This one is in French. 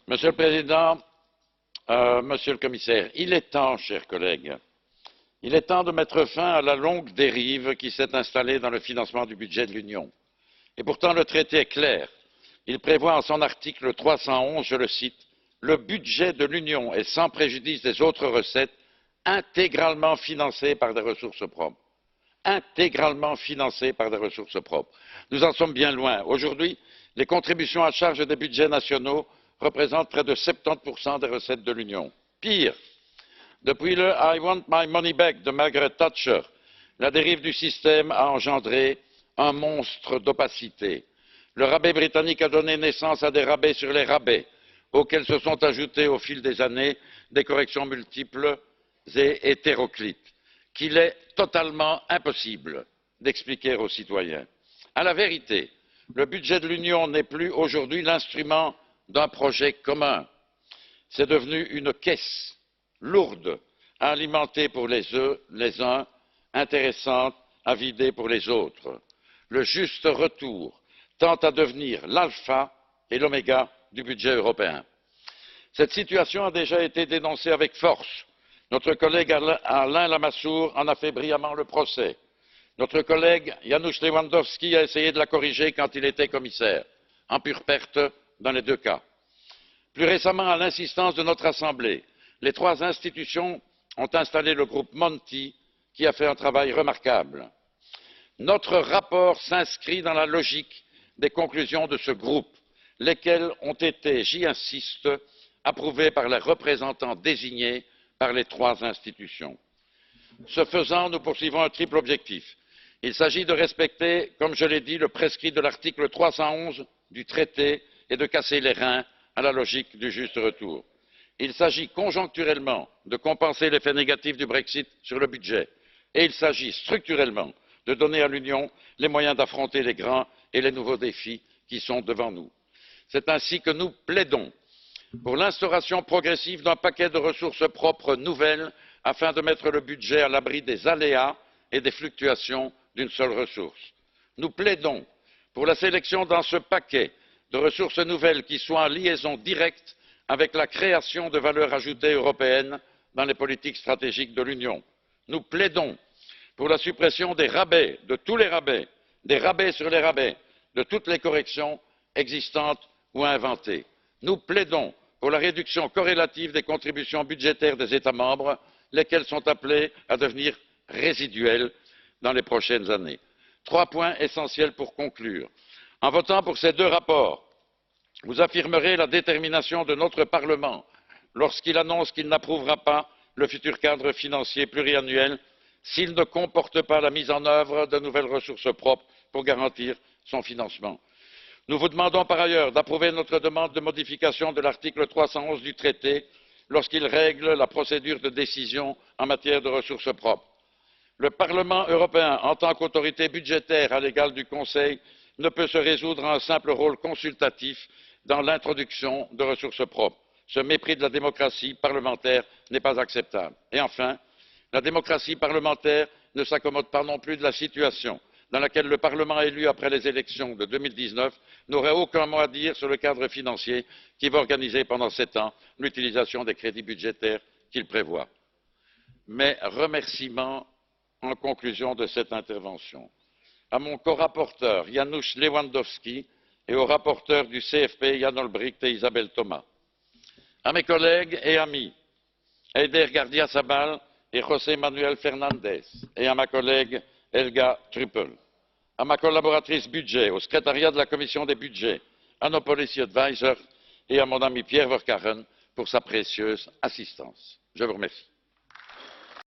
Monsieur le Président, Monsieur le Commissaire, il est temps, chers collègues, il est temps de mettre fin à la longue dérive qui s'est installée dans le financement du budget de l'Union. Et pourtant, le traité est clair. Il prévoit en son article 311, je le cite, le budget de l'Union est sans préjudice des autres recettes intégralement financé par des ressources propres. Intégralement financé par des ressources propres. Nous en sommes bien loin. Aujourd'hui, les contributions à charge des budgets nationaux représentent près de 70% des recettes de l'Union. Pire, depuis le I want my money back de Margaret Thatcher, la dérive du système a engendré un monstre d'opacité. Le rabais britannique a donné naissance à des rabais sur les rabais, auxquels se sont ajoutées au fil des années des corrections multiples et hétéroclites, qu'il est totalement impossible d'expliquer aux citoyens. À la vérité, le budget de l'Union n'est plus aujourd'hui l'instrument d'un projet commun. C'est devenu une caisse lourde à alimenter pour les uns, intéressante à vider pour les autres. Le juste retour tend à devenir l'alpha et l'oméga du budget européen. Cette situation a déjà été dénoncée avec force. Notre collègue Alain Lamassoure en a fait brillamment le procès. Notre collègue Janusz Lewandowski a essayé de la corriger quand il était commissaire, en pure perte dans les deux cas. Plus récemment, à l'insistance de notre Assemblée, les trois institutions ont installé le groupe Monti, qui a fait un travail remarquable. Notre rapport s'inscrit dans la logique des conclusions de ce groupe, lesquelles ont été, j'y insiste, approuvées par les représentants désignés par les trois institutions. Ce faisant, nous poursuivons un triple objectif. Il s'agit de respecter, comme je l'ai dit, le prescrit de l'article 311 du traité et de casser les reins à la logique du juste retour. Il s'agit conjoncturellement de compenser l'effet négatif du Brexit sur le budget et il s'agit structurellement de donner à l'Union les moyens d'affronter les grands et les nouveaux défis qui sont devant nous. C'est ainsi que nous plaidons pour l'instauration progressive d'un paquet de ressources propres nouvelles afin de mettre le budget à l'abri des aléas et des fluctuations d'une seule ressource. Nous plaidons pour la sélection dans ce paquet de ressources nouvelles qui soient en liaison directe avec la création de valeur ajoutée européenne dans les politiques stratégiques de l'Union. Nous plaidons pour la suppression des rabais, de tous les rabais, des rabais sur les rabais, de toutes les corrections existantes ou inventées. Nous plaidons pour la réduction corrélative des contributions budgétaires des États membres, lesquelles sont appelées à devenir résiduelles dans les prochaines années. Trois points essentiels pour conclure. En votant pour ces deux rapports, vous affirmerez la détermination de notre Parlement lorsqu'il annonce qu'il n'approuvera pas le futur cadre financier pluriannuel s'il ne comporte pas la mise en œuvre de nouvelles ressources propres pour garantir son financement. Nous vous demandons par ailleurs d'approuver notre demande de modification de l'article 311 du traité lorsqu'il règle la procédure de décision en matière de ressources propres. Le Parlement européen, en tant qu'autorité budgétaire à l'égal du Conseil, ne peut se résoudre à un simple rôle consultatif dans l'introduction de ressources propres. Ce mépris de la démocratie parlementaire n'est pas acceptable. Et enfin, la démocratie parlementaire ne s'accommode pas non plus de la situation dans laquelle le Parlement élu après les élections de 2019 n'aurait aucun mot à dire sur le cadre financier qui va organiser pendant 7 ans l'utilisation des crédits budgétaires qu'il prévoit. Mes remerciements en conclusion de cette intervention à mon corapporteur Janusz Lewandowski et aux rapporteurs du CFP Jan Olbrycht et Isabelle Thomas, à mes collègues et amis Eider Gardiazabal et José Manuel Fernandes et à ma collègue Helga Truppel, à ma collaboratrice budget, au secrétariat de la commission des budgets, à nos policy advisors et à mon ami Pierre Verkaren pour sa précieuse assistance. Je vous remercie.